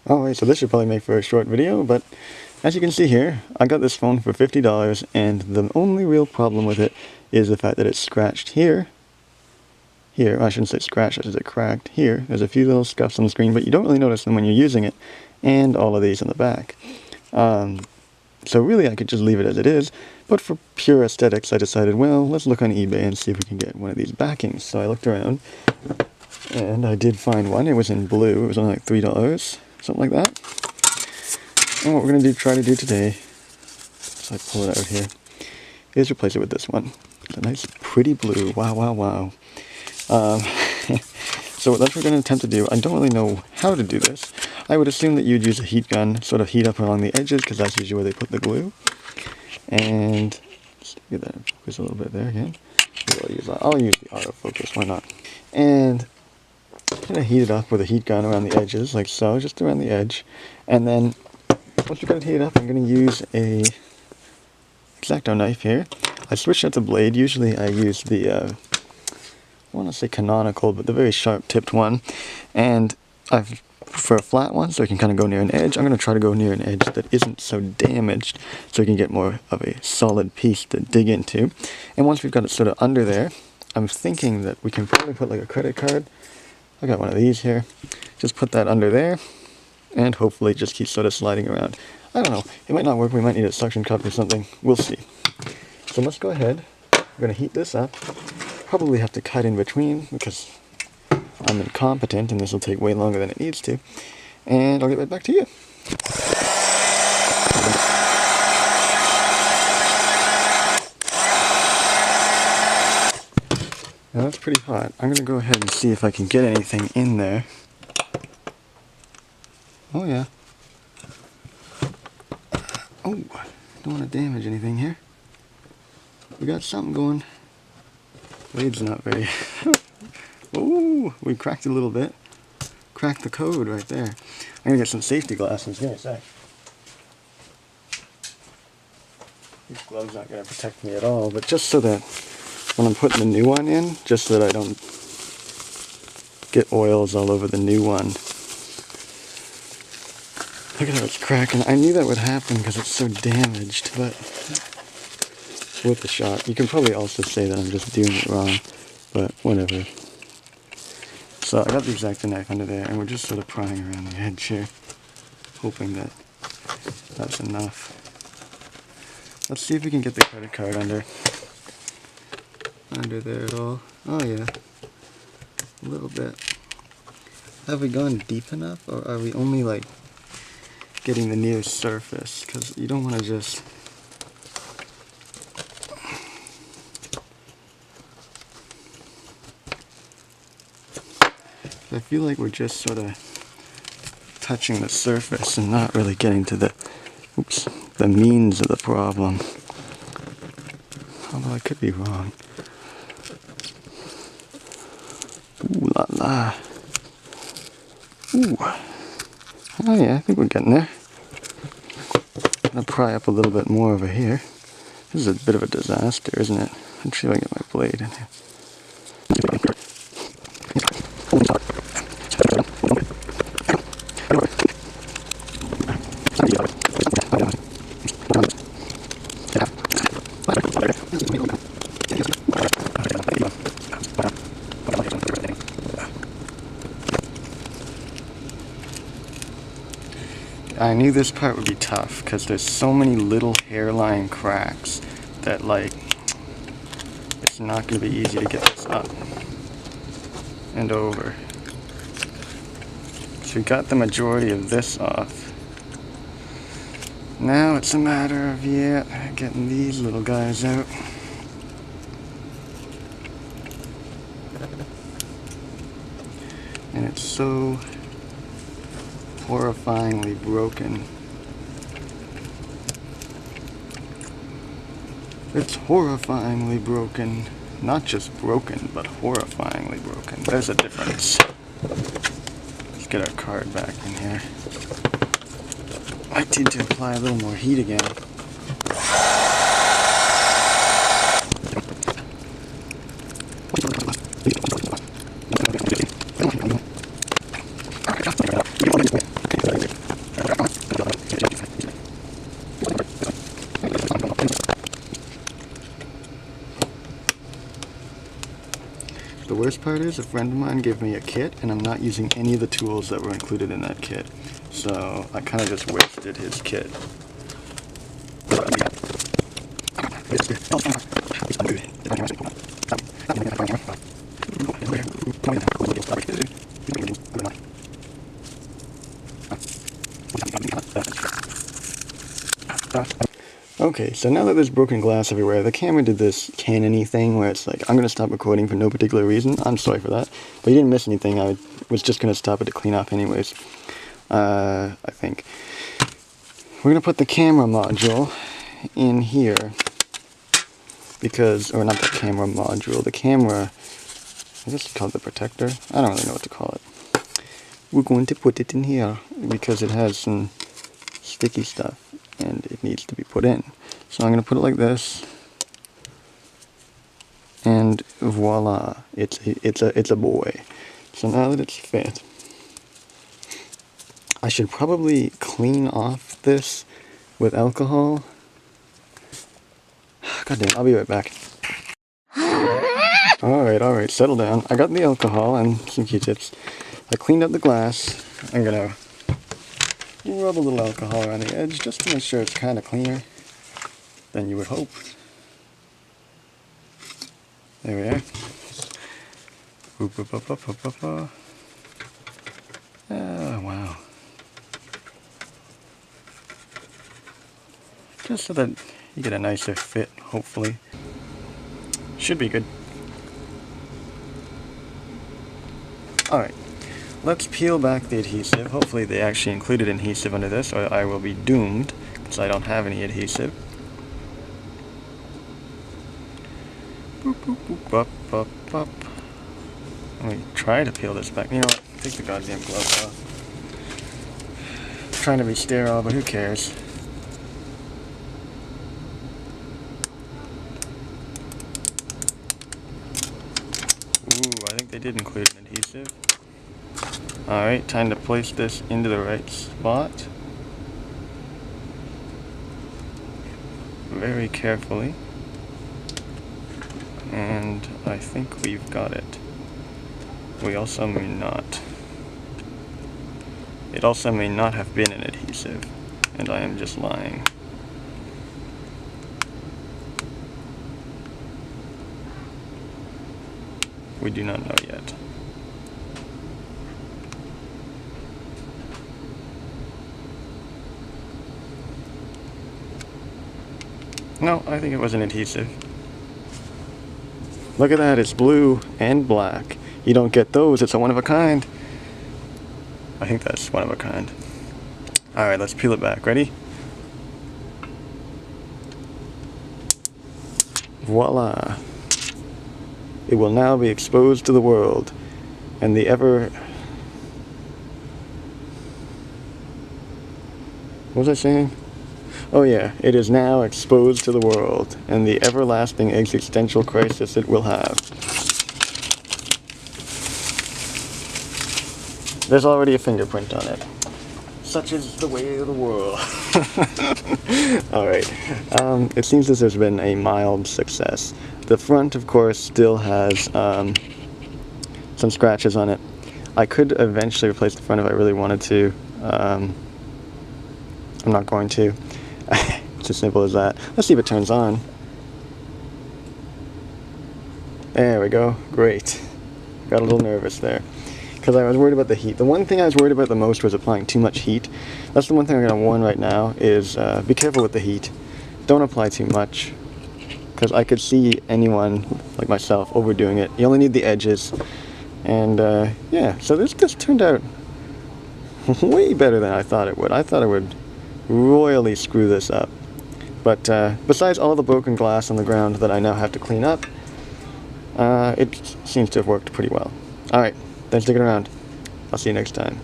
Alright, so this should probably make for a short video, but as you can see here, I got this phone for $50, and the only real problem with it is the fact that it's scratched here. Here, I shouldn't say scratched, I should say cracked. Here, there's a few little scuffs on the screen, but you don't really notice them when you're using it, and all of these on the back. So really I could just leave it as it is, but for pure aesthetics I decided, well, let's look on eBay and see if we can get one of these backings. So I looked around, and I did find one. It was in blue, it was only like $3. Something like that. And what we're going to try to do today, so I pull it out here, is replace it with this one. It's a nice pretty blue. Wow, wow, wow. So that's what we're going to attempt to do. I don't really know how to do this. I would assume that you'd use a heat gun, sort of heat up along the edges, because that's usually where they put the glue. And let's get that focus a little bit there again. I'll use the autofocus, why not? And kind of heat it up with a heat gun around the edges, like so, just around the edge. And then, once you've got it heated up, I'm going to use a X-Acto knife here. I switched out the blade. Usually I use the, I want to say canonical, but the very sharp tipped one. And I prefer a flat one, so I can kind of go near an edge. I'm going to try to go near an edge that isn't so damaged, so you can get more of a solid piece to dig into. And once we've got it sort of under there, I'm thinking that we can probably put like a credit card. I got one of these here. Just put that under there, and hopefully just keep sort of sliding around. I don't know. It might not work. We might need a suction cup or something. We'll see. So let's go ahead. We're going to heat this up. Probably have to cut in between because I'm incompetent and this will take way longer than it needs to. And I'll get right back to you. Now that's pretty hot. I'm going to go ahead and see if I can get anything in there. Oh yeah. Oh, don't want to damage anything here. We got something going. Blade's not very... Ooh, we cracked a little bit. Cracked the code right there. I'm going to get some safety glasses. Give me a sec. These gloves aren't going to protect me at all, but just so that when I'm putting the new one in, just so that I don't get oils all over the new one. Look at how it's cracking. I knew that would happen because it's so damaged, but worth a shot. You can probably also say that I'm just doing it wrong, but whatever. So I got the X-Acto knife under there, and we're just sort of prying around the edge here, hoping that that's enough. Let's see if we can get the credit card under there at all. Oh yeah, a little bit. Have we gone deep enough, or are we only like getting the near surface? Because you don't want to just... I feel like we're just sort of touching the surface and not really getting to the, oops, the means of the problem. Although I could be wrong. Ooh la la. Ooh. Oh yeah, I think we're getting there. I'm gonna pry up a little bit more over here. This is a bit of a disaster, isn't it? Let's see if I can get my blade in here. I knew this part would be tough because there's so many little hairline cracks that, like, it's not going to be easy to get this up and over. So we got the majority of this off. Now it's a matter of, yeah, getting these little guys out. And it's so horrifyingly broken. It's horrifyingly broken. Not just broken, but horrifyingly broken. There's a difference. Let's get our card back in here. I need to apply a little more heat again. part is a friend of mine gave me a kit, and I'm not using any of the tools that were included in that kit. So I kind of just wasted his kit. Okay, so now that there's broken glass everywhere, the camera did this Canon-y thing where it's like, I'm going to stop recording for no particular reason. I'm sorry for that. But you didn't miss anything. I was just going to stop it to clean up anyways. I think. We're going to put the camera module in here. Because, or not the camera module, the camera, I guess it's called the protector. I don't really know what to call it. We're going to put it in here because it has some sticky stuff and it needs to be put in. So I'm going to put it like this, and voila, it's a boy. So now that it's fit, I should probably clean off this with alcohol. God damn, I'll be right back. Alright, settle down. I got the alcohol and some Q-tips. I cleaned up the glass. I'm gonna rub a little alcohol around the edge just to make sure it's kind of cleaner than you would hope. There we are. Oh, wow. Just so that you get a nicer fit, hopefully. Should be good. Alright, let's peel back the adhesive. Hopefully they actually included adhesive under this, or I will be doomed, because I don't have any adhesive. Boop, boop, boop, bop, bop, bop. Let me try to peel this back. You know what? Take the goddamn gloves off. I'm trying to be sterile, but who cares? Ooh, I think they did include an adhesive. Alright, time to place this into the right spot. Very carefully. And I think we've got it. We also may not. It also may not have been an adhesive, and I am just lying. We do not know yet. No, I think it was an adhesive. Look at that, it's blue and black. You don't get those, it's a one of a kind. I think that's one of a kind. Alright, let's peel it back. Ready? Voila. It will now be exposed to the world. And the ever... What was I saying? Oh yeah, it is now exposed to the world, and the everlasting existential crisis it will have. There's already a fingerprint on it. Such is the way of the world. Alright, it seems as there's been a mild success. The front, of course, still has some scratches on it. I could eventually replace the front if I really wanted to. I'm not going to. It's as simple as that. Let's see if it turns on. There we go. Great. Got a little nervous there, because I was worried about the heat. The one thing I was worried about the most was applying too much heat. That's the one thing I'm going to warn right now is be careful with the heat. Don't apply too much, because I could see anyone like myself overdoing it. You only need the edges. And yeah, so this turned out way better than I thought it would. I thought it would royally screw this up. But besides all the broken glass on the ground that I now have to clean up, it seems to have worked pretty well. Alright, thanks for sticking around. I'll see you next time.